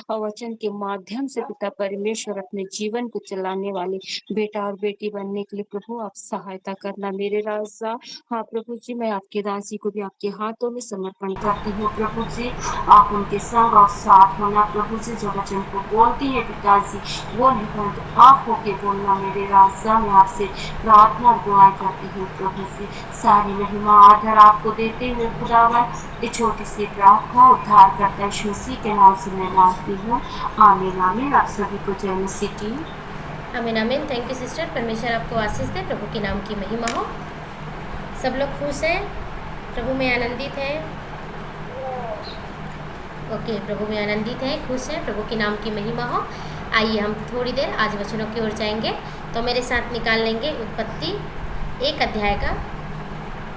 और वचन के माध्यम से पिता परमेश्वर अपने जीवन को चलाने वाले बेटा और बेटी बनने के लिए प्रभु आप सहायता करना मेरे राजा। हाँ प्रभु जी, मैं आपके दासी को भी आपके हाथों में समर्पण करती हूँ प्रभु जी। आप उनके संग और साथ होना प्रभु जी, जो वचन को बोलती है पिताजी वो नहीं परंतु आप होके बोलना मेरे राजा। मैं आपसे प्रार्थना दुआ करती हूँ प्रभु जी। सारी महिमा आदर आपको देते हुए खुदावन ये छोटी सी प्रार्थना उद्धार करता यीशु मसीह के नाम से मैं मांगती हूँ, आमीन आमीन। आप सभी को जय मसीह की। आमीन आमीन। थैंक यू सिस्टर, परमेश्वर आपको आशीष दे, प्रभु के नाम की महिमा हो। सब लोग खुश हैं, प्रभु में आनंदित हैं। ओके, प्रभु में आनंदित हैं, खुश हैं, प्रभु के नाम की महिमा हो। आइए हम थोड़ी देर आज वचनों की ओर जाएंगे। तो मेरे साथ निकाल लेंगे उत्पत्ति 1 अध्याय का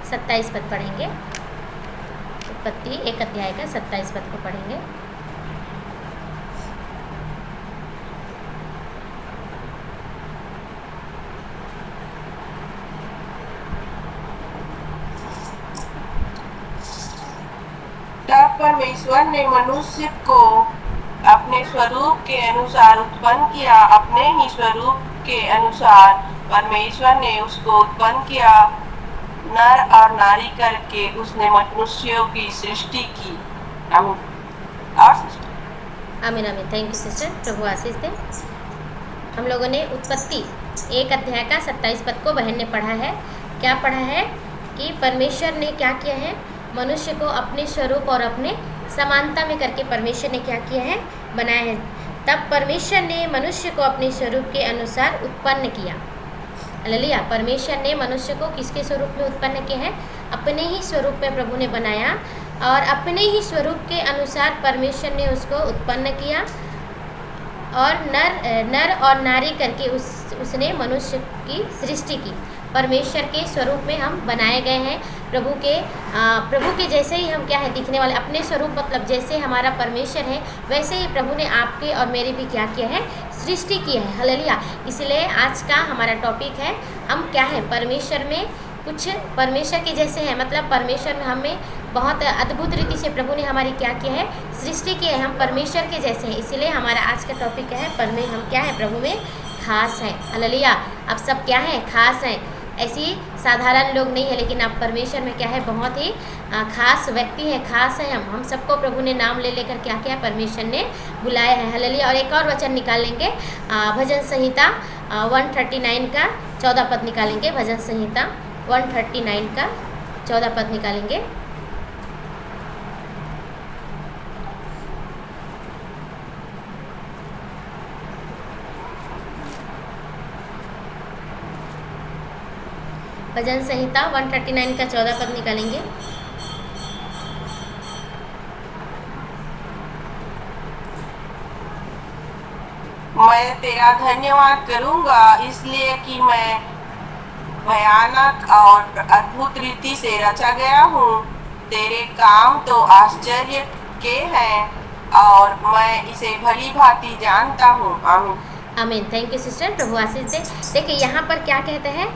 27 पद पढ़ेंगे। उत्पत्ति 1 अध्याय का 27 पद को पढ़ेंगे। तब परमेश्वर ने मनुष्य को अपने स्वरूप के अनुसार उत्पन्न किया, अपने ही स्वरूप के अनुसार परमेश्वर ने उसको उत्पन्न किया, नर और नारी करके उसने मनुष्यों की सृष्टि की। आमीन आमीन। थैंक यू सिस्टर, प्रभु आशीष दे। हम लोगों ने उत्पत्ति 1 अध्याय का 27 पद को बहन ने पढ़ा है। क्या पढ़ा है कि परमेश्वर ने क्या किया है, मनुष्य को अपने स्वरूप और अपने समानता में करके परमेश्वर ने क्या किया है, बनाया है। तब परमेश्वर ने मनुष्य को अपने स्वरूप के अनुसार उत्पन्न किया। हालेलुया। परमेश्वर ने मनुष्य को किसके स्वरूप में उत्पन्न किया है, अपने ही स्वरूप में प्रभु ने बनाया और अपने ही स्वरूप के अनुसार परमेश्वर ने उसको उत्पन्न किया और नर और नारी करके उसने मनुष्य की सृष्टि की। परमेश्वर के स्वरूप में हम बनाए गए हैं। प्रभु के जैसे ही हम क्या है, दिखने वाले। अपने स्वरूप मतलब जैसे हमारा परमेश्वर है वैसे ही प्रभु ने आपके और मेरे भी क्या किया है, सृष्टि की है। हालेलुया। इसलिए आज का हमारा टॉपिक है, हम क्या है, परमेश्वर में कुछ परमेश्वर के जैसे हैं, मतलब परमेश्वर में हमें बहुत अद्भुत रीति से प्रभु ने हमारी क्या किया है, सृष्टि की है। हम परमेश्वर के जैसे हैं, इसीलिए हमारा आज का टॉपिक है हम क्या है, प्रभु में खास हैं। हालेलुया। आप सब क्या हैं, खास हैं। ऐसी साधारण लोग नहीं है, लेकिन आप परमेश्वर में क्या है, बहुत ही खास व्यक्ति हैं, खास हैं। हम सबको प्रभु ने नाम ले लेकर क्या किया, परमेश्वर ने बुलाया है। हालेलुया। और एक और वचन निकाल लेंगे, भजन संहिता 139 का 14 पद निकालेंगे। भजन संहिता 139 का 14 पद निकालेंगे। भजन संहिता 139 का 14 पद निकालेंगे। मैं तेरा धन्यवाद करूंगा इसलिए कि मैं भयानक और अद्भुत रीति से रचा गया हूँ। तेरे काम तो आश्चर्य के हैं और मैं इसे भली भांति जानता हूँ। आमीन आमीन। थैंक यू सिस्टर, प्रभु आशीष दे। देखिए यहाँ पर क्या कहते हैं,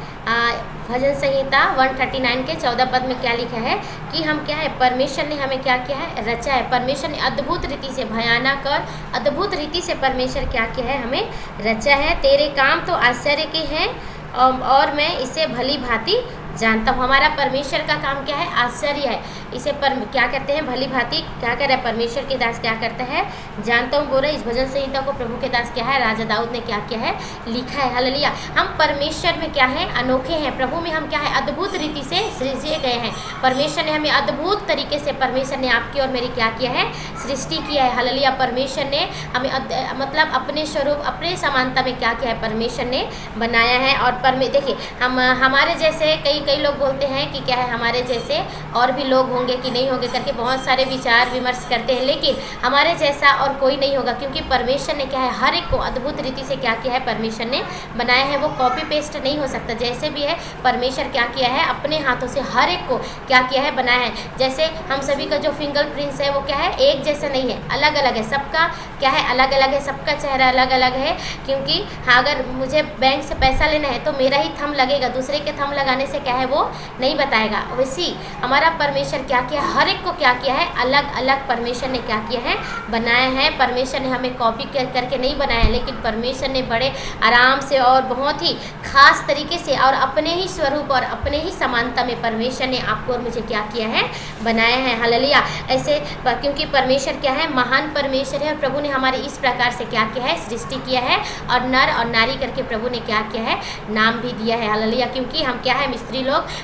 भजन संहिता 139 के 14 पद में क्या लिखा है कि हम क्या है, परमेश्वर ने हमें क्या किया है, रचा है। परमेश्वर ने अद्भुत रीति से, भयानक और अद्भुत रीति से परमेश्वर क्या किया है, हमें रचा है। तेरे काम तो आश्चर्य के हैं और मैं इसे भली भांति जानता हूँ। हमारा परमेश्वर का काम क्या है, आश्चर्य है। इसे क्या करते हैं, भली भांति क्या कर रहे हैं, परमेश्वर के दास क्या करते हैं, जानता हूँ बोल रहे। इस भजन संहिता को प्रभु के दास क्या है, राजा दाऊद ने क्या किया है, लिखा है। हालेलुया। हम परमेश्वर में क्या है, अनोखे हैं। प्रभु में हम क्या है, अद्भुत रीति से सृजे गए हैं। परमेश्वर ने हमें अद्भुत तरीके से, परमेश्वर ने आपकी और मेरी क्या किया है, सृष्टि किया है। हालेलुया। परमेश्वर ने हमें मतलब अपने स्वरूप, अपने समानता में क्या किया है, परमेश्वर ने बनाया है। और देखिए हम हमारे जैसे कई लोग बोलते हैं कि क्या है, हमारे जैसे और भी लोग होंगे कि नहीं होंगे करके बहुत सारे विचार विमर्श करते हैं, लेकिन हमारे जैसा और कोई नहीं होगा, क्योंकि परमेश्वर ने क्या है, हर एक को अद्भुत रीति से क्या किया है, परमेश्वर ने बनाया है। वो कॉपी पेस्ट नहीं हो सकता। जैसे भी है, परमेश्वर क्या किया है, अपने हाथों से हर एक को क्या किया है, बनाया है। जैसे हम सभी का जो फिंगरप्रिंट्स है वो क्या है, एक जैसा नहीं है, अलग अलग है। सबका क्या है, अलग अलग है, सबका चेहरा अलग अलग है। क्योंकि हाँ, अगर मुझे बैंक से पैसा लेना है तो मेरा ही थंब लगेगा, दूसरे के थंब लगाने से क्या है, है वो नहीं बताएगा। वैसे ही हमारा परमेश्वर क्या किया, हर एक को क्या किया है, अलग अलग परमेश्वर ने क्या किया है, बनाया है। परमेश्वर ने हमें कॉपी करके नहीं बनाया है, लेकिन परमेश्वर ने बड़े आराम से और बहुत ही खास तरीके से और अपने ही स्वरूप और अपने ही समानता में परमेश्वर ने आपको और मुझे क्या किया है, बनाया है। हालेलुया। ऐसे क्योंकि परमेश्वर क्या है, महान परमेश्वर है, और प्रभु ने हमारे इस प्रकार से क्या किया है, सृष्टि किया है, और नर और नारी करके प्रभु ने क्या किया है, नाम भी दिया है। हालेलुया। क्योंकि हम क्या है, स्त्री लोग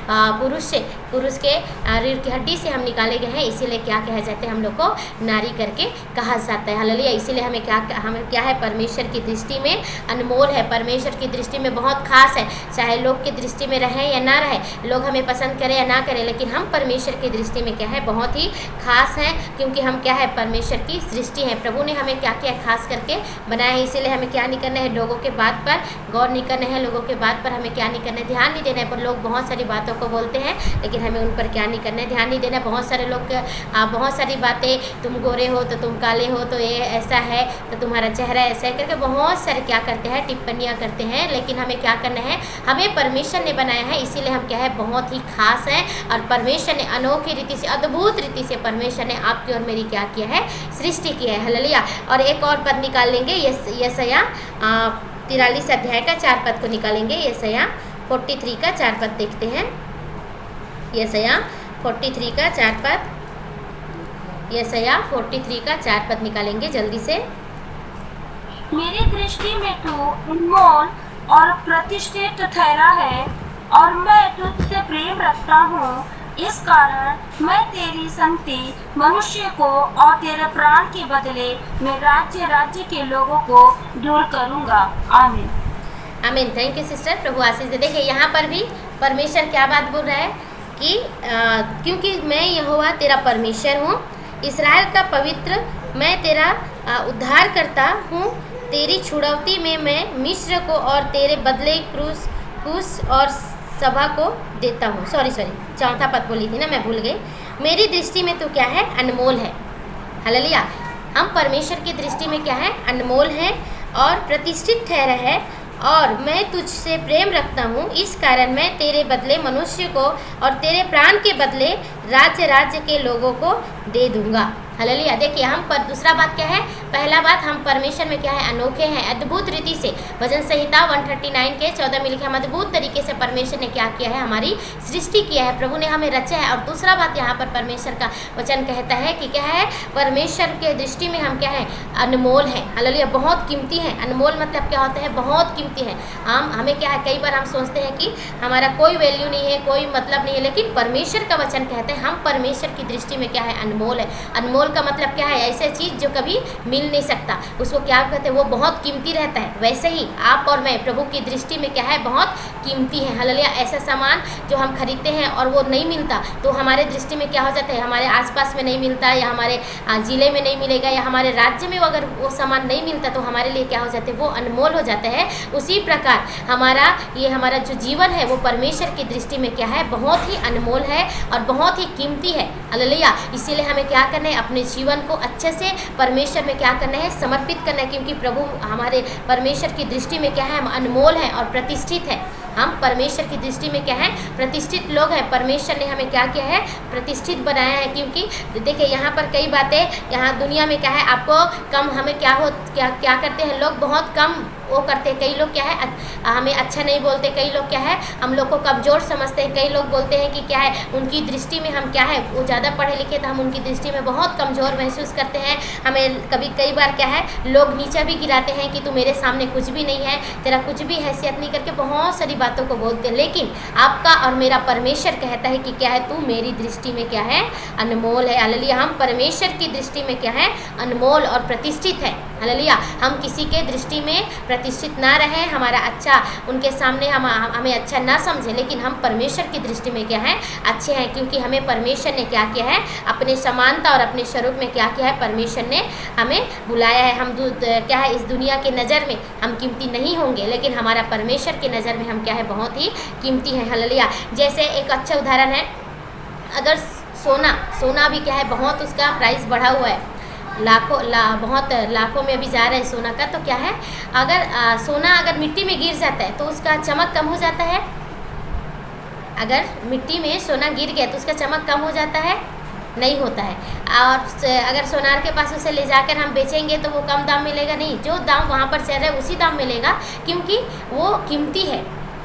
पुरुष के रीढ़ की हड्डी से हम निकाले गए हैं, इसीलिए क्या कहा जाते हैं, हम लोग को नारी करके कहा जाता है। हालेलुया। इसीलिए हमें क्या है, परमेश्वर की दृष्टि में अनमोल है, परमेश्वर की दृष्टि में बहुत खास है। चाहे लोग की दृष्टि में रहे या ना रहे, लोग हमें पसंद करें या ना करें, लेकिन हम परमेश्वर की दृष्टि में क्या है, बहुत ही खास हैं, क्योंकि हम क्या है, परमेश्वर की सृष्टि है। प्रभु ने हमें क्या किया, खास करके बनाया है। इसीलिए हमें क्या नहीं करना है, लोगों के बात पर गौर नहीं करना है, लोगों के बात पर हमें क्या नहीं करना है, ध्यान नहीं देना है। पर लोग बहुत सारी बातों को बोलते हैं, लेकिन हमें उन पर क्या नहीं करना है, ध्यान नहीं देना है। बहुत सारे लोग बहुत सारी बातें, तुम गोरे हो तो तुम काले हो, तो ये ऐसा है, तो तुम्हारा चेहरा ऐसा है करके बहुत सारे क्या करते हैं, टिप्पणियाँ करते हैं। लेकिन हमें क्या करना है, हमें परमेश्वर ने बनाया है, इसीलिए हम क्या है, बहुत ही खास हैं। और परमेश्वर ने अनोखी रीति से, अद्भुत रीति से परमेश्वर ने आपकी और मेरी क्या किया है, सृष्टि की है। हालेलुया। और एक और पद निकाल लेंगे, यशायाह 43 अध्याय का 4 पद को निकालेंगे। यशायाह 43 का 4 पद देखते हैं। यशायाह 43 का 4 पद, यशायाह 43 का 4 पद निकालेंगे जल्दी से। मेरी दृष्टि में तू अनमोल और प्रतिष्ठित ठहरा है, और मैं तुझसे प्रेम रखता हूँ। इस कारण मैं तेरी संगति मनुष्य को और तेरे प्राण के बदले मैं राज्य के लोगों को दूर करूँगा। आमीन। आमीन। थैंक यू सिस्टर, प्रभु आशीष दे। देखिए यहाँ पर भी परमेश्वर क्या बात बोल रहा है कि क्योंकि मैं यहोवा तेरा परमेश्वर हूँ, इस्राएल का पवित्र, मैं तेरा उद्धार करता हूँ। तेरी छुड़ौती में मैं मिस्र को और तेरे बदले कुश और सभा को देता हूँ। सॉरी चौथा पद बोली थी ना, मैं भूल गई। मेरी दृष्टि में तो क्या है, अनमोल है। हालेलुया। हम परमेश्वर की दृष्टि में क्या है, अनमोल है और प्रतिष्ठित ठहरा है, और मैं तुझसे प्रेम रखता हूँ। इस कारण मैं तेरे बदले मनुष्य को और तेरे प्राण के बदले राज्य के लोगों को दे दूंगा। हालेलुया। देखिए हम पर दूसरा बात क्या है, पहला बात हम परमेश्वर में क्या है, अनोखे हैं, अद्भुत रीति से। भजन संहिता 139 के 14 में लिखा, हम अद्भुत तरीके से परमेश्वर ने क्या किया है, हमारी सृष्टि किया है, प्रभु ने हमें रचा है। और दूसरा बात यहाँ पर परमेश्वर का वचन कहता है कि क्या है, परमेश्वर के दृष्टि में हम क्या है, अनमोल है। हालेलुया। बहुत कीमती है। अनमोल मतलब क्या होता है, बहुत कीमती है। हमें क्या है, कई बार हम सोचते हैं कि हमारा कोई वैल्यू नहीं है, कोई मतलब नहीं है, लेकिन परमेश्वर का वचन कहता है हम परमेश्वर की दृष्टि में क्या है, अनमोल है। अनमोल का मतलब क्या है, ऐसे चीज़ जो कभी मिल नहीं सकता, उसको क्या कहते हैं, वो बहुत कीमती रहता है। वैसे ही आप और मैं प्रभु की दृष्टि में क्या है, बहुत कीमती है। हालेलुया। ऐसा सामान जो हम खरीदते हैं और वो नहीं मिलता, तो हमारे दृष्टि में क्या हो जाता है, हमारे आसपास में नहीं मिलता, या हमारे ज़िले में नहीं मिलेगा, या हमारे राज्य में अगर वो सामान नहीं मिलता, तो हमारे लिए क्या हो जाता है, वो अनमोल हो जाता है। उसी प्रकार हमारा जो जीवन है, वो परमेश्वर की दृष्टि में क्या है, बहुत ही अनमोल है और बहुत ही कीमती है। हालेलुया। इसीलिए हमें क्या करना है, अपने जीवन को अच्छे से परमेश्वर में क्या करना है, समर्पित करना है, क्योंकि प्रभु हमारे परमेश्वर की दृष्टि में क्या है, हम अनमोल हैं और प्रतिष्ठित है। हम परमेश्वर की दृष्टि में क्या है, प्रतिष्ठित लोग हैं। परमेश्वर ने हमें क्या किया है, प्रतिष्ठित बनाया है। क्योंकि देखिए यहाँ पर कई बातें, यहाँ दुनिया में क्या है, आपको कम हमें क्या करते हैं लोग, बहुत कम वो करते हैं। कई लोग क्या है, हमें अच्छा नहीं बोलते, कई लोग क्या है, हम लोग को कमज़ोर समझते हैं। कई लोग बोलते हैं कि क्या है, उनकी दृष्टि में हम क्या है, वो ज़्यादा पढ़े लिखे, तो हम उनकी दृष्टि में बहुत कमज़ोर महसूस करते हैं। हमें कई बार क्या है, लोग नीचा भी गिराते हैं कि तू मेरे सामने कुछ भी नहीं है, तेरा कुछ भी हैसियत नहीं, करके बहुत सारी बातों को बोलते हैं। लेकिन आपका और मेरा परमेश्वर कहता है कि क्या है, तू मेरी दृष्टि में क्या है, अनमोल है। हालेलुया। हम परमेश्वर की दृष्टि में क्या है, अनमोल और प्रतिष्ठित है। हालेलुया। हम किसी के दृष्टि में प्रतिष्ठित ना रहें, हमारा अच्छा उनके सामने हमें अच्छा ना समझे, लेकिन हम परमेश्वर की दृष्टि में क्या है, अच्छे हैं, क्योंकि हमें परमेश्वर ने क्या किया है, अपने समानता और अपने स्वरूप में क्या किया है, परमेश्वर ने हमें बुलाया है। हम क्या है, इस दुनिया के नज़र में हम कीमती नहीं होंगे, लेकिन हमारा परमेश्वर की नज़र में हम क्या है, बहुत ही कीमती है। हालेलुया। जैसे एक अच्छा उदाहरण है, अगर सोना भी क्या है, बहुत उसका प्राइस बढ़ा हुआ है, बहुत लाखों में भी जा रहा है सोना का, तो क्या है, अगर सोना अगर मिट्टी में गिर जाता है तो उसका चमक कम हो जाता है, अगर मिट्टी में सोना गिर गया तो उसका चमक कम हो जाता है? नहीं होता है। और अगर सोनार के पास उसे ले जाकर हम बेचेंगे तो वो कम दाम मिलेगा? नहीं, जो दाम वहाँ पर चल रहा है उसी दाम मिलेगा, क्योंकि वो कीमती है,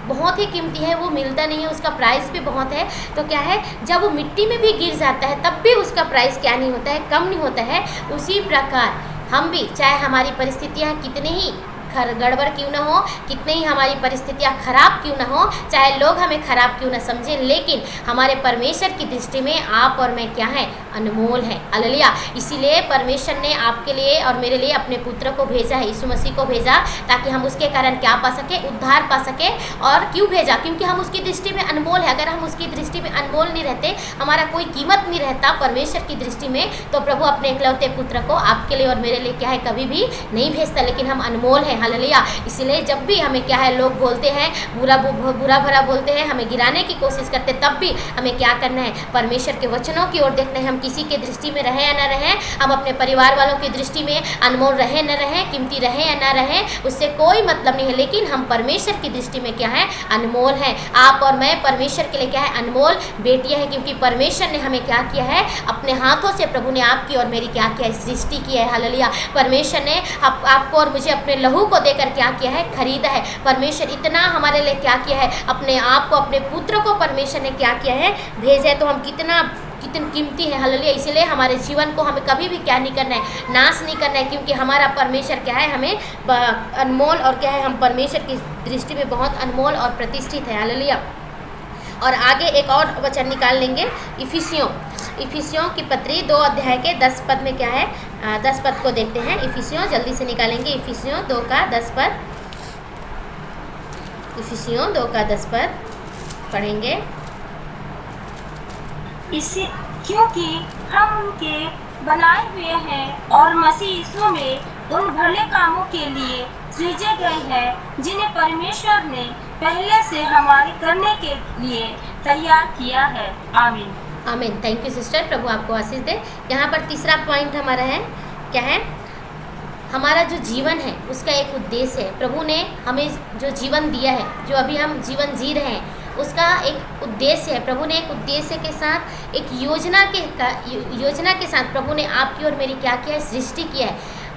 बहुत ही कीमती है, वो मिलता नहीं है, उसका प्राइस भी बहुत है। तो क्या है, जब वो मिट्टी में भी गिर जाता है तब भी उसका प्राइस क्या नहीं होता है, कम नहीं होता है। उसी प्रकार हम भी, चाहे हमारी परिस्थितियाँ कितनी ही गड़बड़ क्यों ना हो, कितनी ही हमारी परिस्थितियाँ खराब क्यों ना हो, चाहे लोग हमें खराब क्यों ना समझें, लेकिन हमारे परमेश्वर की दृष्टि में आप और मैं क्या है, अनमोल है। हालेलुया। इसीलिए परमेश्वर ने आपके लिए और मेरे लिए अपने पुत्र को भेजा है, यीशु मसीह को भेजा, ताकि हम उसके कारण क्या पा सके, उद्धार पा सके। और क्यों भेजा? क्योंकि हम उसकी दृष्टि में अनमोल है। अगर हम उसकी दृष्टि में अनमोल नहीं रहते, हमारा कोई कीमत नहीं रहता परमेश्वर की दृष्टि में, तो प्रभु अपने इकलौते पुत्र को आपके लिए और मेरे लिए क्या है, कभी भी नहीं भेजता। लेकिन हम अनमोल हैं। हालेलुया। इसलिए जब भी हमें क्या है, लोग बोलते हैं, बुरा भरा बोलते हैं, हमें गिराने की कोशिश करते, तब भी हमें क्या करना है, परमेश्वर के वचनों की ओर देखना है। हम किसी के दृष्टि में रहें या न रहें, हम अपने परिवार वालों की दृष्टि में अनमोल रहें न रहें, कीमती रहें या न रहें, उससे कोई मतलब नहीं है। लेकिन हम परमेश्वर की दृष्टि में क्या है, अनमोल हैं। आप और मैं परमेश्वर के लिए क्या है, अनमोल बेटियां हैं, क्योंकि परमेश्वर ने हमें क्या किया है, अपने हाथों से प्रभु ने आपकी और मेरी क्या किया है, सृष्टि की है। हालेलुया। परमेश्वर ने आपको और मुझे अपने लहू को देकर क्या किया है, खरीदा है। परमेश्वर इतना हमारे लिए क्या किया है, अपने आप को, अपने पुत्र को परमेश्वर ने क्या किया है, भेजा है। तो हम कितनी कीमती है। हालेलुया। इसलिए हमारे जीवन को हमें कभी भी क्या नहीं करना है, नाश नहीं करना है, क्योंकि हमारा परमेश्वर क्या है, हमें अनमोल और क्या है, हम परमेश्वर की दृष्टि में बहुत अनमोल और प्रतिष्ठित है। हालेलुया। और आगे एक और वचन निकाल लेंगे, इफिसियों की पत्री 2 अध्याय के 10 पद में क्या है, 10 पद को देखते हैं। इफिसियों जल्दी से निकालेंगे, इफिसियों 2 का 10 पद, इफिसियों 2 का 10 पद पढ़ेंगे। इसी क्योंकि हम उनके बनाए हुए हैं और मसीह यीशु में उन भले कामों के लिए सृजे गए हैं, जिन्हें परमेश्वर ने पहले से हमारे करने के लिए तैयार किया है। आमीन। आमीन। थैंक यू सिस्टर, प्रभु आपको आशीष दे। यहाँ पर तीसरा पॉइंट हमारा है, क्या है, हमारा जो जीवन है उसका एक उद्देश्य है। प्रभु ने हमें जो जीवन दिया है, जो अभी हम जीवन जी रहे हैं, उसका एक उद्देश्य है। प्रभु ने एक उद्देश्य के साथ, एक योजना के साथ प्रभु ने आपकी और मेरी क्या किया है, सृष्टि किया है।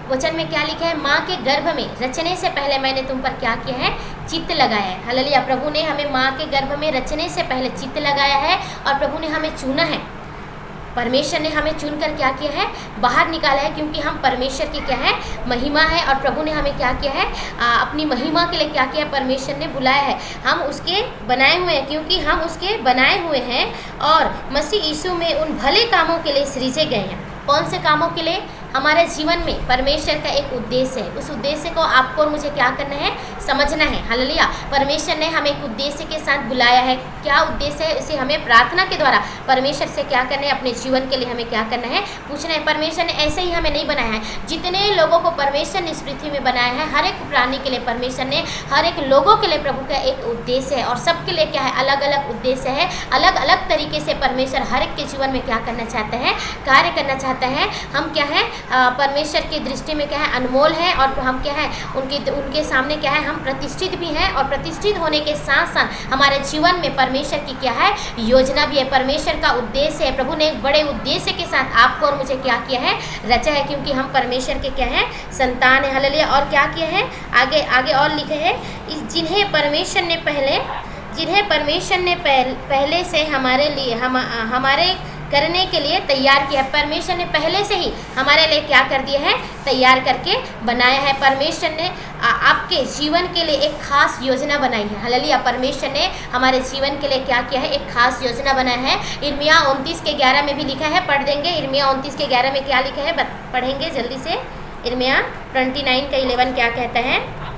वचन में क्या लिखा है, माँ के गर्भ में रचने से पहले मैंने तुम पर क्या किया है, चित्त लगाया है। हालेलुया। प्रभु ने हमें माँ के गर्भ में रचने से पहले चित्त लगाया है, और प्रभु ने हमें चुना है। परमेश्वर ने हमें चुनकर क्या किया है, बाहर निकाला है, क्योंकि हम परमेश्वर की क्या है, महिमा है। और प्रभु ने हमें क्या किया है, अपनी महिमा के लिए क्या किया, परमेश्वर ने बुलाया है। हम उसके बनाए हुए हैं, क्योंकि हम उसके बनाए हुए हैं, और मसीह यीशु में उन भले कामों के लिए सृजे गए हैं। कौन से कामों के लिए? हमारे जीवन में परमेश्वर का एक उद्देश्य है। उस उद्देश्य को आपको और मुझे क्या करना है, समझना है। हालेलुया। परमेश्वर ने हमें एक उद्देश्य के साथ बुलाया है। क्या उद्देश्य है? इसे हमें प्रार्थना के द्वारा परमेश्वर से क्या करना है, अपने जीवन के लिए हमें क्या करना है, पूछना है। परमेश्वर ने ऐसे ही हमें नहीं बनाया है। जितने लोगों को परमेश्वर ने इस पृथ्वी में बनाया है, हर एक प्राणी के लिए परमेश्वर ने, हर एक लोगों के लिए प्रभु का एक उद्देश्य है, और सबके लिए क्या है, अलग अलग उद्देश्य है। अलग अलग तरीके से परमेश्वर हर एक के जीवन में क्या करना चाहते हैं, कार्य करना चाहते हैं। हम क्या है, परमेश्वर की दृष्टि में क्या है, अनमोल है, और हम क्या है, उनके सामने क्या है, हम प्रतिष्ठित भी हैं। और प्रतिष्ठित होने के साथ साथ हमारे जीवन में परमेश्वर की क्या है, योजना भी है, परमेश्वर का उद्देश्य है। प्रभु ने एक बड़े उद्देश्य के साथ आपको और मुझे क्या किया है, रचा है, क्योंकि हम परमेश्वर के क्या है, संतान है। हालेलुया। और क्या किया है, आगे और लिखे है, जिन्हें परमेश्वर ने पहले से हमारे लिए हमारे करने के लिए तैयार किया है। परमेश्वर ने पहले से ही हमारे लिए क्या कर दिया है, तैयार करके बनाया है। परमेश्वर ने आपके जीवन के लिए एक खास योजना बनाई है। हालेलुया। परमेश्वर ने हमारे जीवन के लिए क्या किया है, एक खास योजना बनाया है। यिर्मयाह 29 के 11 में भी लिखा है, पढ़ देंगे। यिर्मयाह 29 के 11 में क्या लिखा है, पढ़ेंगे जल्दी से। यिर्मयाह 29 का 11 क्या कहता है,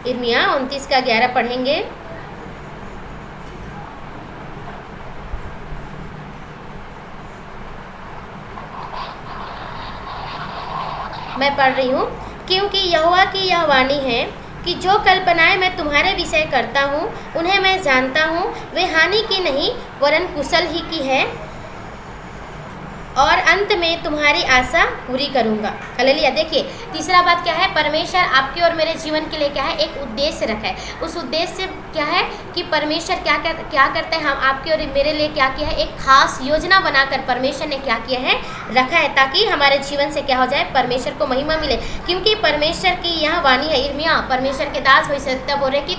यिर्मयाह 29 का 11 पढ़ेंगे। मैं पढ़ रही हूँ। क्योंकि यहोवा की यह वाणी है कि जो कल्पनाएं मैं तुम्हारे विषय करता हूँ, उन्हें मैं जानता हूँ। वे हानि की नहीं वरन कुशल ही की है, और अंत में तुम्हारी आशा पूरी करूंगा। हालेलुया। देखिए तीसरा बात क्या है, परमेश्वर आपके और मेरे जीवन के लिए क्या है, एक उद्देश्य रखा है। उस उद्देश्य क्या है कि परमेश्वर क्या करते हैं, हम आपके और मेरे लिए क्या किया है, एक खास योजना बनाकर परमेश्वर ने क्या किया है, रखा है, ताकि हमारे जीवन से क्या हो जाए, परमेश्वर को महिमा मिले। क्योंकि परमेश्वर की यह वाणी है, इर्मिया परमेश्वर के दास हो सकता बोल रहे कि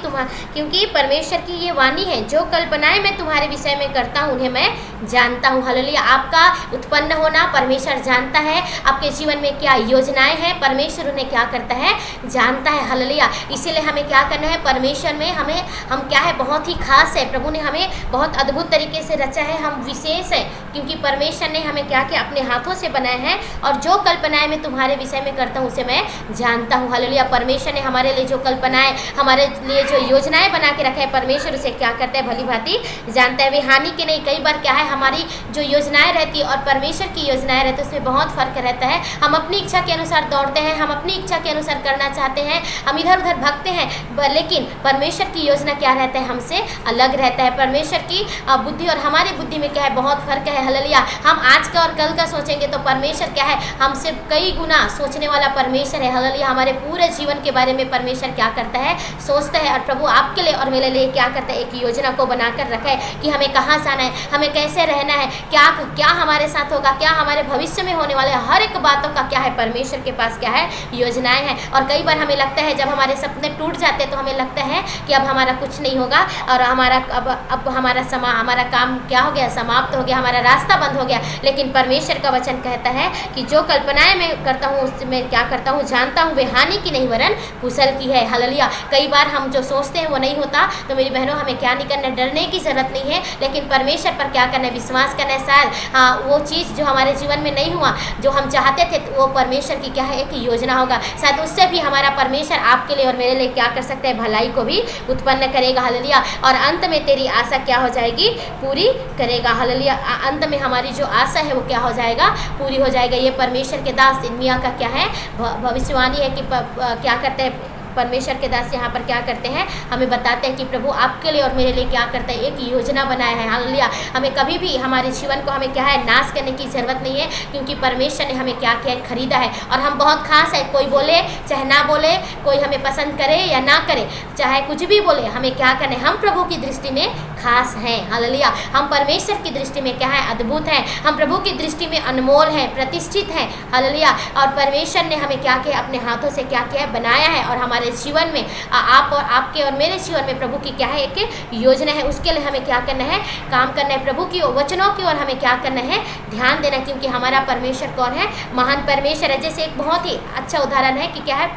क्योंकि परमेश्वर की ये वाणी है, जो कल्पनाएं मैं तुम्हारे विषय में करता हूँ उन्हें मैं जानता हूँ। हालेलुया। आपका उत्पन्न होना परमेश्वर जानता है, आपके जीवन में क्या योजनाएं हैं परमेश्वर उन्हें क्या करता है, जानता है। हालेलुया। इसीलिए हमें क्या करना है, परमेश्वर में हम क्या है, बहुत ही खास है। प्रभु ने हमें बहुत अद्भुत तरीके से रचा है, हम विशेष हैं, क्योंकि परमेश्वर ने हमें क्या किया, अपने हाथों से बनाया है। और जो कल्पनाएं मैं तुम्हारे विषय में करता हूँ उसे मैं जानता हूँ। हालेलुया। परमेश्वर ने हमारे लिए जो कल्पनाएं, हमारे लिए जो योजनाएं बना के रखा है, परमेश्वर उसे क्या करता है, भली भांति जानता है। वे हानि की नहीं, कई बार क्या है, हमारी जो योजनाएं रहती है और परमेश्वर की योजनाएं रहती है उसमें बहुत फर्क रहता है। हम अपनी इच्छा के अनुसार दौड़ते हैं, हम अपनी इच्छा के अनुसार करना चाहते हैं, हम इधर उधर भागते हैं, लेकिन परमेश्वर की योजना क्या रहता है, हमसे अलग रहता है। परमेश्वर की बुद्धि और हमारी बुद्धि में क्या है, बहुत फर्क है। हालेलुया। हम आज का और कल का सोचेंगे तो परमेश्वर क्या है, हमसे कई गुना सोचने वाला परमेश्वर है। हालेलुया। हमारे पूरे जीवन के बारे में परमेश्वर क्या करता है, सोचता है। और प्रभु आपके लिए और मेरे लिए क्या करता है, एक योजना को बनाकर रखा है कि हमें कहाँ से आना है, हमें कैसे रहना है, क्या हमारे साथ होगा, क्या हमारे भविष्य में होने वाले हर एक बातों का क्या है, परमेश्वर के पास क्या है, योजनाएं हैं। और कई बार हमें लगता है, जब हमारे सपने टूट जाते हैं तो हमें लगता है कि अब हमारा कुछ नहीं होगा और अब हमारा काम क्या हो गया, समाप्त हो गया, हमारा रास्ता बंद हो गया। लेकिन परमेश्वर का वचन कहता है कि जो कल्पनाएं मैं करता हूँ उसमें क्या करता हूँ, जानता हूँ वे हानि की नहीं वरन कुशल की है। हालेलुया। कई बार हम जो सोचते हैं वो नहीं होता, तो मेरी बहनों हमें क्या नहीं करना, डरने की जरूरत नहीं है, लेकिन परमेश्वर पर क्या करना है, विश्वास करना है। शायद वो चीज़ जो हमारे जीवन में नहीं हुआ, जो हम चाहते थे, वो परमेश्वर की क्या है, एक योजना होगा। शायद उससे भी हमारा परमेश्वर आपके लिए और मेरे लिए क्या कर सकता है, भलाई को भी उत्पन्न करेगा। हालेलुया। और अंत में तेरी आशा क्या हो जाएगी, पूरी करेगा। हालेलुया। अंत में हमारी जो आशा है वो क्या हो जाएगा, पूरी हो जाएगा। ये परमेश्वर के दास इर्मिया का क्या है, भविष्यवाणी है कि क्या करते हैं, परमेश्वर के दास यहाँ पर क्या करते हैं, हमें बताते हैं कि प्रभु आपके लिए और मेरे लिए क्या करता है, एक योजना बनाया है। हालेलुया। हमें कभी भी हमारे जीवन को हमें क्या है, नाश करने की ज़रूरत नहीं है, क्योंकि परमेश्वर ने हमें क्या किया है, खरीदा है। और हम बहुत खास है, कोई बोले चाहे ना बोले, कोई हमें पसंद करे या ना करे, चाहे कुछ भी बोले, हमें क्या करना है, हम प्रभु की दृष्टि में खास हैं। हालेलुया। हम परमेश्वर की दृष्टि में क्या है, अद्भुत हैं। हम प्रभु की दृष्टि में अनमोल हैं, प्रतिष्ठित हैं। हालेलुया। और परमेश्वर ने हमें क्या किया, अपने हाथों से क्या किया, बनाया है। और हमारे जीवन में आप और आपके और मेरे जीवन में प्रभु की क्या है, एक योजना है। उसके लिए हमें क्या करना है, काम करना है। प्रभु की वचनों की ओर हमें क्या करना है, ध्यान देना, क्योंकि हमारा परमेश्वर कौन है, महान परमेश्वर है। जैसे एक बहुत ही अच्छा उदाहरण है कि क्या है,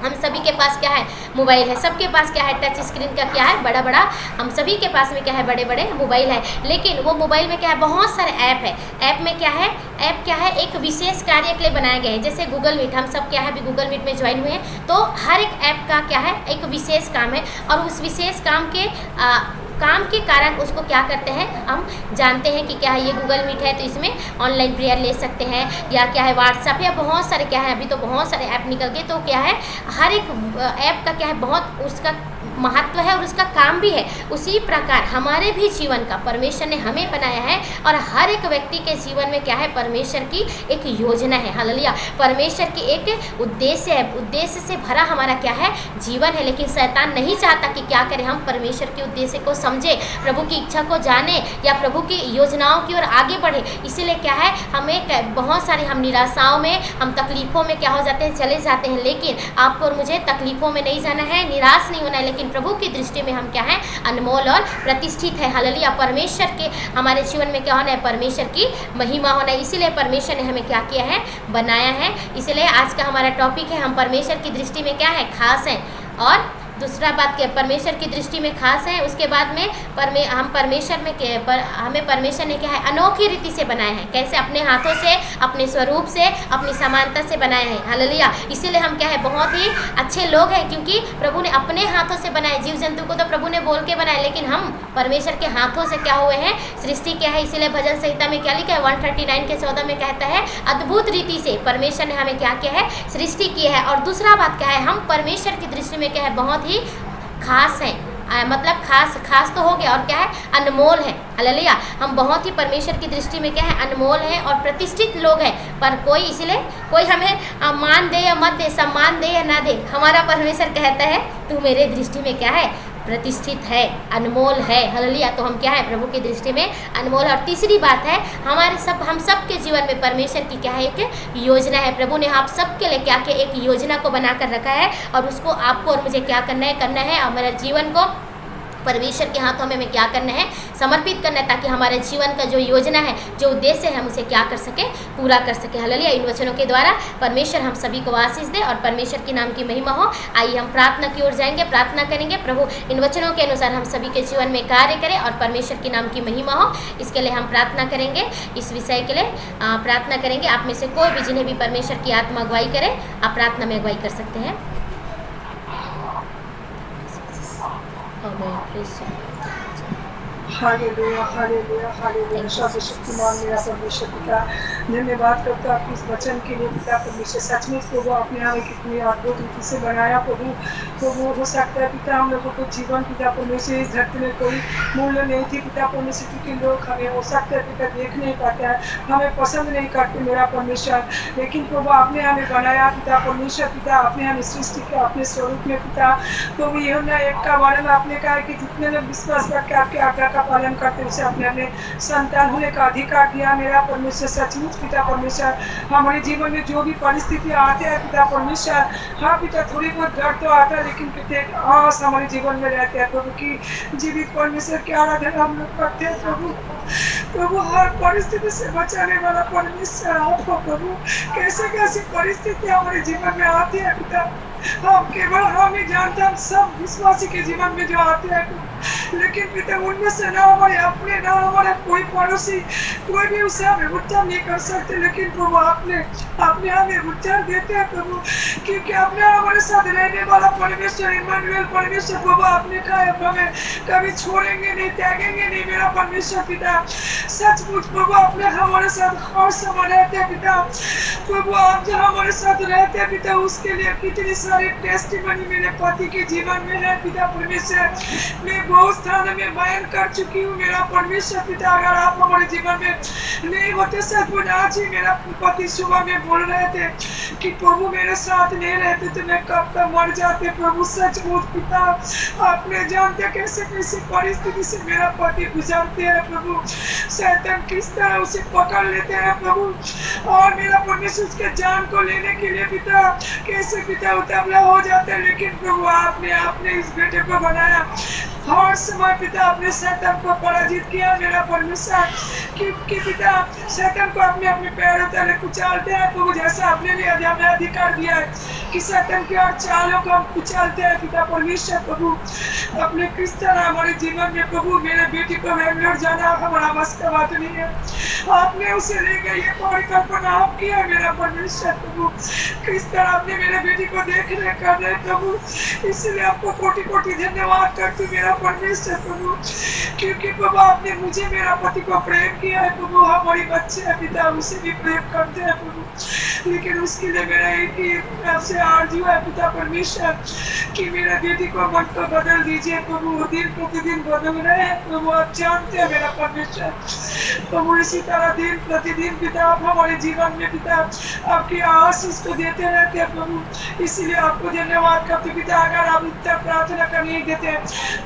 हम सभी के पास क्या है, मोबाइल है। सबके पास क्या है, टच स्क्रीन का क्या है, बड़ा बड़ा, हम सभी के पास में क्या है, बड़े बड़े मोबाइल है। लेकिन वो मोबाइल में क्या है, बहुत सारे ऐप है। ऐप में क्या है, ऐप क्या है, एक विशेष कार्य के लिए बनाए गए हैं। जैसे गूगल मीट, हम सब क्या है, अभी गूगल मीट में ज्वाइन हुए हैं, तो हर एक ऐप का क्या है, एक विशेष काम है। और उस विशेष काम के कारण उसको क्या करते हैं, हम जानते हैं कि क्या है, ये गूगल मीट है तो इसमें ऑनलाइन प्रेयर ले सकते हैं, या क्या है, व्हाट्सएप, या बहुत सारे क्या है, अभी तो बहुत सारे ऐप निकल गए। तो क्या है, हर एक ऐप का क्या है, बहुत उसका महत्व है और उसका काम भी है। उसी प्रकार हमारे भी जीवन का परमेश्वर ने हमें बनाया है, और हर एक व्यक्ति के जीवन में क्या है, परमेश्वर की एक योजना है। हालेलुया। परमेश्वर की एक उद्देश्य है, उद्देश्य से भरा हमारा क्या है, जीवन है। लेकिन शैतान नहीं चाहता कि क्या करें, हम परमेश्वर के उद्देश्य को समझे, प्रभु की इच्छा को जाने, या प्रभु की योजनाओं की ओर आगे बढ़े। इसीलिए क्या है, हमें बहुत सारी, हम निराशाओं में, हम तकलीफों में क्या हो जाते हैं, चले जाते हैं। लेकिन आपको और मुझे तकलीफों में नहीं जाना है, निराश नहीं होना है, लेकिन प्रभु की दृष्टि में हम क्या है, अनमोल और प्रतिष्ठित है। हालेलुया। परमेश्वर के हमारे जीवन में क्या होना है, परमेश्वर की महिमा होना है। इसीलिए परमेश्वर ने हमें क्या किया है, बनाया है। इसलिए आज का हमारा टॉपिक है, हम परमेश्वर की दृष्टि में क्या है, खास हैं। और दूसरा बात क्या, परमेश्वर की दृष्टि में खास है। उसके बाद में हम परमेश्वर में हमें परमेश्वर ने क्या है, अनोखी रीति से बनाए हैं। कैसे, अपने हाथों से, अपने स्वरूप से, अपनी समानता से बनाए हैं। हालेलुया। इसीलिए हम क्या है, बहुत ही अच्छे लोग हैं, क्योंकि प्रभु ने अपने हाथों से बनाए। जीव जंतु को तो प्रभु ने बोल के बनाए, लेकिन हम परमेश्वर के हाथों से क्या हुए हैं, सृष्टि क्या है। इसीलिए भजन संहिता में क्या लिखा है, 139 के 14 में कहता है, अद्भुत रीति से परमेश्वर ने हमें क्या किया है, सृष्टि की है। और दूसरा बात क्या है, हम परमेश्वर की दृष्टि में क्या है, बहुत ही खास हैं, मतलब खास तो हो गया, और क्या है, अनमोल है। हालेलुया। हम बहुत ही परमेश्वर की दृष्टि में क्या है, अनमोल है और प्रतिष्ठित लोग हैं। पर कोई इसलिए कोई हमें मान दे या मत दे, सम्मान दे या ना दे, हमारा परमेश्वर कहता है तू मेरे दृष्टि में क्या है, प्रतिष्ठित है, अनमोल है। हालेलुया। तो हम क्या है, प्रभु की दृष्टि में अनमोल। और तीसरी बात है, हम सब के जीवन में परमेश्वर की क्या है, एक योजना है। प्रभु ने आप सबके लिए क्या किया, एक योजना को बनाकर रखा है, और उसको आपको और मुझे क्या करना है, हमारे जीवन को परमेश्वर के हाथों में क्या करना है, समर्पित करना है, ताकि हमारे जीवन का जो योजना है, जो उद्देश्य है, हम उसे क्या कर सके, पूरा कर सके। हालेलुया। इन वचनों के द्वारा परमेश्वर हम सभी को आशीष दे और परमेश्वर के नाम की महिमा हो। आइए हम प्रार्थना की ओर जाएंगे, प्रार्थना करेंगे। प्रभु इन वचनों के अनुसार हम सभी के जीवन में कार्य करें और परमेश्वर के नाम की महिमा हो, इसके लिए हम प्रार्थना करेंगे। इस विषय के लिए प्रार्थना करेंगे। आप में से कोई भी जिन्हें भी परमेश्वर की आत्मा अगुवाई करे, आप प्रार्थना में अगुवाई कर सकते हैं। Hallelujah, hallelujah, hallelujah. सर्वशक्तिमान मेरा परमेश्वर पिता, धन्यवाद करता आपके इस वचन के लिए पिता परमेश्वर। सचमुच प्रभु आपने हमें कितनी अद्भुत रीति से बनाया प्रभु हो सकता है पिता हम लोगों को जीवन पिता परमेश्वर इस धरती में कोई मूल्य नहीं थी पिता परमेश्वर, क्योंकि लोग हमें हो सकता है पिता देख नहीं पाता है, हमें पसंद नहीं करते मेरा परमेश्वर, लेकिन प्रभु आपने हमें बनाया पिता परमेश्वर। पिता आपने हमें सृष्टि किया अपने स्वरूप में पिता। प्रभु यूहन्ना 1 का बारे में आपने कहा कि जितने लोग विश्वास करके आपके आज्ञा का पालन करते उसे अपने अपने संतान होने का अधिकार दिया मेरा परमेश्वर। सचमुच पिता परमेश्वर, हमारे जीवन में जो भी परिस्थितियाँ आते हैं पिता परमेश्वर, हाँ पिता थोड़ी बहुत डर तो आता है, लेकिन पिता आस हमारे जीवन में रहते हैं प्रभु की जीवित परमेश्वर की आराधना हम लोग करते हैं प्रभु हर परिस्थिति से बचाने वाला परमेश्वर आपको प्रभु। कैसे कैसी परिस्थिति हमारे जीवन में आती है पिता, हम केवल हम ही जानते, हम सब विश्वासी के जीवन में जो आते हैं, लेकिन पिता उनमें से ना हमारे अपने ना हमारे कोई पड़ोसी कोई भी उसे हमें उद्धार नहीं कर सकते, लेकिन प्रभु आपने हमें उद्धार देते हैं प्रभु, क्योंकि आपने हमारे साथ रहने वाला परमेश्वर इम्मानुएल परमेश्वर प्रभु, आपने कहा हमें कभी छोड़ेंगे नहीं, त्यागेंगे नहीं मेरा परमेश्वर पिता। सचमुच प्रभु आपने हमारे साथ हर समय रहते हैं पिता प्रभु। आप जो हमारे साथ रहते हैं पिता, उसके लिए कितनी सारी टेस्टिमनी मेरे पति के जीवन में है पिता परमेश्वर। मैं बहुत स्थान में बयान कर चुकी हूँ मेरा परमेश्वर पिता। अगर आप हमारे जीवन में नहीं होते सचमुच, आज ही मेरा पति सुबह में बोल रहे थे कि प्रभु मेरे साथ नहीं रहते तो मैं कब तक मर जाते प्रभु। सचमुच पिता आपने जानते कैसे कैसे परिस्थिति से मेरा पति गुजरते हैं प्रभु, शैतान किस तरह उसे पकड़ लेते हैं प्रभु, और मेरा परमेश्वर उसके जान को लेने के लिए पिता कैसे पिता उतावला हो जाते हैं, लेकिन प्रभु आपने इस बेटे को बनाया हर समय पिता, अपने शैतान को पराजित किया मेरा परमेश्वर, क्योंकि पिता शैतान को अपने अपने पैरों तले कुचलते हैं प्रभु, जैसा आपने भी हमें अधिकार दिया है कि शैतान की और चालों को हम कुचलते हैं पिता परमेश्वर प्रभु। अपने किस तरह हमारे जीवन में प्रभु मेरे बेटी को बेंगलोर जाना हमारा बस का बात नहीं है, आपने उसे ले गए, ये परिकल्पना आप की है मेरा परमेश्वर प्रभु। किस तरह आपने मेरे बेटी को देख रहे कर रहे प्रभु, इसलिए आपको कोटि कोटि धन्यवाद करती मेरा परमेश्वर प्रभु, क्योंकि प्रभु आपने मुझे मेरा पति को प्रेम किया है प्रभु। हमारी बच्चे है पिता उसे भी प्रेम करते हैं प्रभु, लेकिन उसके लिए मेरा एक ही आपसे आरज़ू है पिता परमेश्वर कि मेरे बेटी को मन को बदल दीजिए प्रभु। दिन प्रतिदिन बदल रहे हैं प्रभु, आप जानते हैं मेरा परमेश्वर प्रभु। इसी तरह दिन प्रतिदिन पिता आप हमारे जीवन में पिता आपकी आशीष को देते रहते हैं प्रभु, इसीलिए आपको धन्यवाद करते पिता। अगर आप उत्तर प्रार्थना कर नहीं देते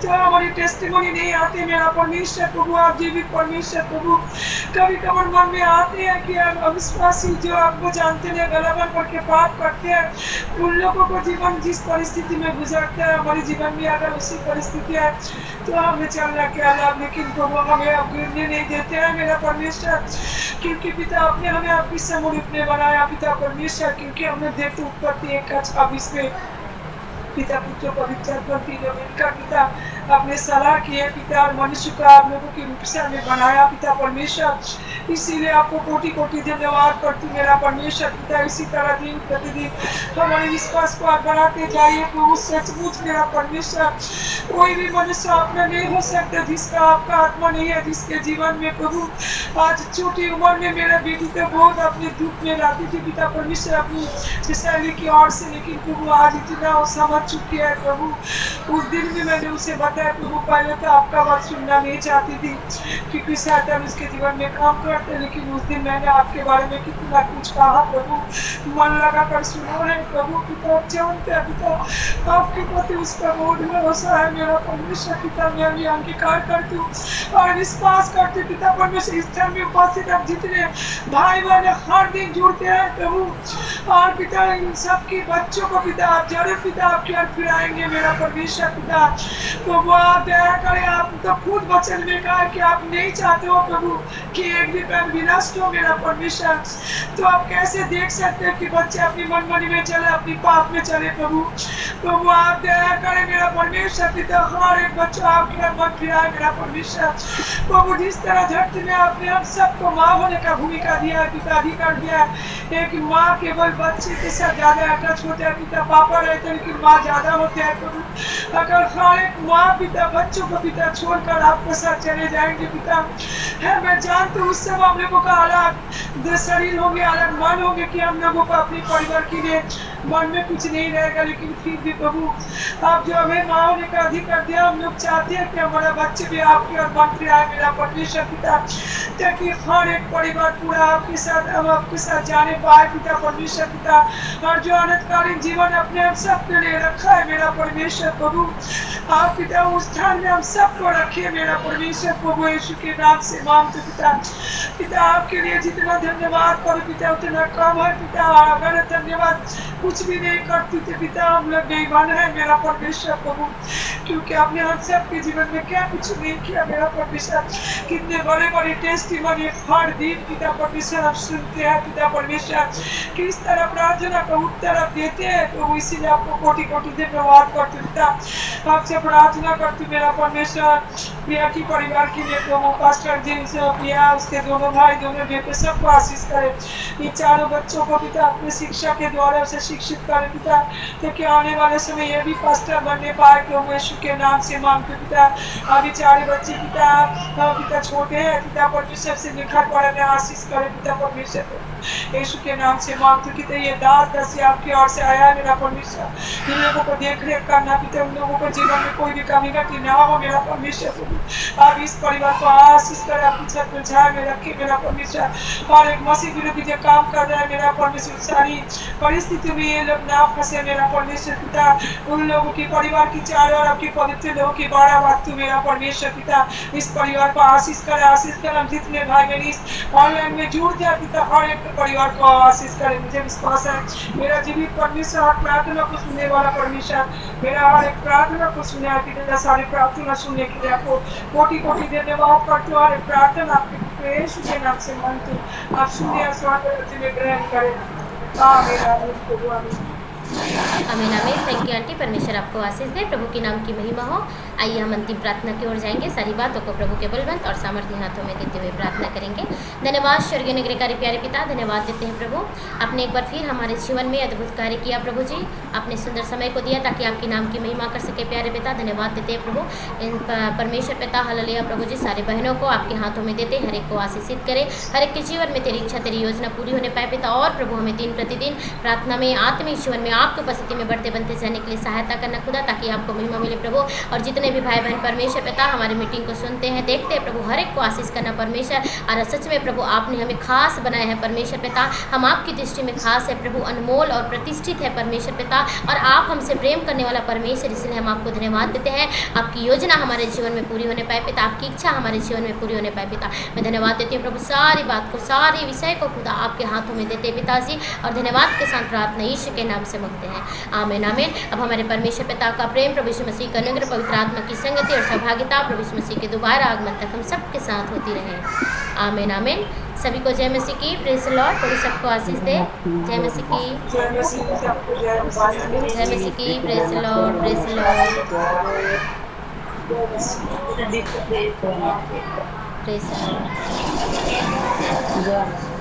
तो हमारी टेस्टिमनी नहीं आती मेरा परमेश्वर प्रभु। आप जीवित परमेश्वर प्रभु, कभी कभार मन में आते हैं कि हम अविश्वासी जो आपको जानते हैं गलबन करके पाप करते हैं, उन लोगों को जीवन जिस परिस्थिति में गुजरते हैं हमारे जीवन में अगर उसी परिस्थिति है तो हमें चलना क्या लाभ, लेकिन प्रभु हमें आप गिरने नहीं देते हैं मेरा परमेश्वर, क्योंकि पिता आपने हमें आपकी समरूप में बनाया पिता परमेश्वर, क्योंकि हमने देखते उत्पत्ति 1:26 में पिता पुत्र पवित्र मिलकर पिता अपने सलाह किए पिता, और मनुष्य को आप लोगों के रूप से हमें बनाया पिता परमेश्वर। इसीलिए आपको कोटि कोटि धन्यवाद करती मेरा परमेश्वर पिता। इसी तरह दिन प्रतिदिन हमारे विश्वास को आप बढ़ाते जाइए प्रभु। सचमुच मेरा परमेश्वर, कोई भी मनुष्य अपना नहीं हो सकता जिसका आपका आत्मा नहीं है, जिसके जीवन में प्रभु आज छोटी उम्र में मेरा बेटी तो बहुत अपने दुख में लाती थी पिता परमेश्वर अपनी सहेली की ओर से, लेकिन प्रभु आज इतना समझ चुकी है प्रभु। उस दिन भी मैंने उसे बताया प्रभु, पहले तो आपका बात सुनना नहीं चाहती थी क्योंकि शैतान उसके जीवन में काम करते, लेकिन उस दिन मैंने आपके बारे में कितना कुछ कहा प्रभु, मन लगा कर सुनो है प्रभु। पिता जानते हैं पिता, आपके प्रति उसका बहुत भरोसा है मेरा परमेश्वर पिता। मैं भी अंगीकार करती हूँ और विश्वास करती हूँ पिता परमेश्वर, इस स्थान में उपस्थित आप जितने भाई बहन हर दिन जुड़ते हैं प्रभु, और पिता इन सबके बच्चों को पिता आप जरूर पिता आपके ओर फिराएंगे मेरा परमेश्वर पिता। तो वो आप दया करें, आप तो खुद वचन में कहा कि आप नहीं चाहते हो प्रभु कि एक भी प्राण विनष्ट हो मेरा परमेश्वर। तो आप कैसे देख सकते हैं कि बच्चे अपनी मनमानी में चले, अपनी पाप में चले प्रभु। तो वो आप दया करें मेरा परमेश्वर पिता, हर एक बच्चा आपके मन फिराए मेरा परमेश्वर प्रभु। जिस तरह धरती में आपने हम सबको माँ होने का भूमिका दिया है पिता, अधिकार दिया है, एक माँ केवल बच्चे के साथ ज्यादा अटैच होते हैं पिता, पापा रहते हैं लेकिन माँ ज्यादा होते हैं प्रभु। अगर हर एक माँ पिता बच्चों को पिता छोड़कर आपके साथ चले जाएंगे पिता, है मैं जानती हूँ उस समय हम लोगों का अलग शरीर होंगे, अलग मन होंगे कि हम लोगों को अपने परिवार के लिए मन में कुछ नहीं रहेगा, लेकिन फिर भी प्रभु आप जो हमें माँ होने का अधिकार दिया, हम लोग चाहते हैं कि हमारा बच्चे भी आपके और मन फिराए मेरा परमेश्वर पिता, ताकि हर एक परिवार पूरा आपके साथ हम आपके साथ जाने पाए पिता परमेश्वर पिता। और जो अनंतकालीन जीवन अपने हम सबके लिए रखा है मेरा परमेश्वर प्रभु, आप पिता उस स्थान में हम सबको रखिए मेरा परमेश्वर प्रभु, यीशु के नाम से मांगते पिता। पिता आपके लिए जितना धन्यवाद करो पिता उतना कम है पिता, अगर धन्यवाद कुछ भी नहीं करती थे पिता हम लोग बेईमान है मेरा परमेश्वर प्रभु, क्योंकि आपने हम सबके जीवन में क्या कुछ नहीं किया मेरा परमेश्वर। कितने बड़े बड़े टेस्टिमनी हर दिन पिता परमेश्वर हम सुनते हैं पिता परमेश्वर, किस तरह प्रार्थना का उत्तर आप देते हैं तो इसीलिए आपको कोटि कोटि धन्यवाद करते पिता। आपसे प्रार्थना करती मेरा परमेश्वर, प्रिया की परिवार के लिए प्रभु, पास्टर जी से प्रिया उसके दोनों भाई दोनों बेटे सबको आशीष करे, ये चारों बच्चों को पिता अपने शिक्षा के द्वारा उसे शिक्षित करे पिता, ताकि आने वाले समय ये भी पास्टर बनने पाए प्रभु, यीशु के नाम से मांगते पिता। अभी चारों बच्चे पिता पिता छोटे हैं पिता परमेश्वर से निखट पड़े में आशीष करे पिता परमेश्वर, यीशु के नाम से मांगते कि ये दास दस आपकी ओर से आया है मेरा परमेश्वर, इन लोगों को देख रेख करना पिता, उन लोगों को जीवन में कोई भी कमी घटी ना हो मेरा परमेश्वर। अब इस परिवार को आशीष कर आपकी छत में छाया में रखे मेरा परमेश्वर, और एक मसीह विरोधी जो काम कर रहा है मेरा परमेश्वर, सारी परिस्थिति में ये लोग ना फंसे मेरा परमेश्वर पिता। उन लोगों की परिवार की चारों और आपकी पवित्र लोगों की बड़ा बात तू मेरा परमेश्वर पिता, इस परिवार को आशीष कर हम जितने भाई बहन इस ऑनलाइन में जुड़ जाए पिता, हर एक परिवार को आशीष करे। मुझे विश्वास है मेरा जीवित परमेश्वर हर प्रार्थना को सुनने वाला परमेश्वर, मेरा हर एक प्रार्थना को सुने पिता, सारी प्रार्थना सुनने के लिए आपको कोटि कोटि धन्यवाद करते हो। हर एक प्रार्थना आपके यीशु के नाम से मांगते हो, आप सुनिए स्वागत में ग्रहण करें। आमीन। आमीन आमीन। थैंक यू आंटी, परमेश्वर आपको आशीष दे, प्रभु के नाम की महिमा हो। आइए हम अंतिम प्रार्थना की ओर जाएंगे, सारी बातों को प्रभु के बलवंत और सामर्थ्य हाथों में देते हुए प्रार्थना करेंगे। धन्यवाद स्वर्गीय निग्रहकारी प्यारे पिता, धन्यवाद देते हैं प्रभु, आपने एक बार फिर हमारे जीवन में अद्भुत कार्य किया प्रभु जी, आपने सुंदर समय को दिया ताकि आपके नाम की महिमा कर सके प्यारे पिता, धन्यवाद देते हैं प्रभु। इन परमेश्वर पिता हालेलुया प्रभु जी, सारे बहनों को आपके हाथों में देते, हर एक को आशीषित करें, हर एक के जीवन में तेरी इच्छा तेरी योजना पूरी होने पाए पिता। और प्रभु हमें दिन प्रतिदिन प्रार्थना में आत्मिक जीवन में आपकी उपस्थिति में बढ़ते बनते जाने के लिए सहायता करना खुदा, ताकि आपको महिमा मिले प्रभु। और जितने भी भाई बहन परमेश्वर पिता हमारी मीटिंग को सुनते हैं देखते हैं प्रभु, हर एक को आशीष करना परमेश्वर। और सच में प्रभु आपने हमें खास बनाया है परमेश्वर पिता, हम आपकी दृष्टि में खास है प्रभु, अनमोल और प्रतिष्ठित है परमेश्वर पिता, और आप हमसे प्रेम करने वाला परमेश्वर, इसलिए हम आपको धन्यवाद देते हैं। आपकी योजना हमारे जीवन में पूरी होने पाए पिता, आपकी इच्छा हमारे जीवन में पूरी होने पाए पिता। मैं धन्यवाद देती हूँ प्रभु, सारी बात को सारे विषय को खुदा आपके हाथों में देते पिताजी, और धन्यवाद के साथ प्रार्थना यीशु के नाम से मांगते हैं, आमीन आमीन। अब हमारे परमेश्वर पिता का प्रेम, प्रभु यीशु मसीह का अनुग्रह, पवित्र आत्मा की संगति और सहभागिता प्रभु यीशु मसीह के दोबारा आगमन तक हम सबके साथ होती रहे, आमीन आमीन। सभी को जय मसीह की, प्रेज लॉर्ड, प्रभु सबको आशीष दे। जय मसीह की, जय मसीह की, praise Lord, praise Lord, praise Lord.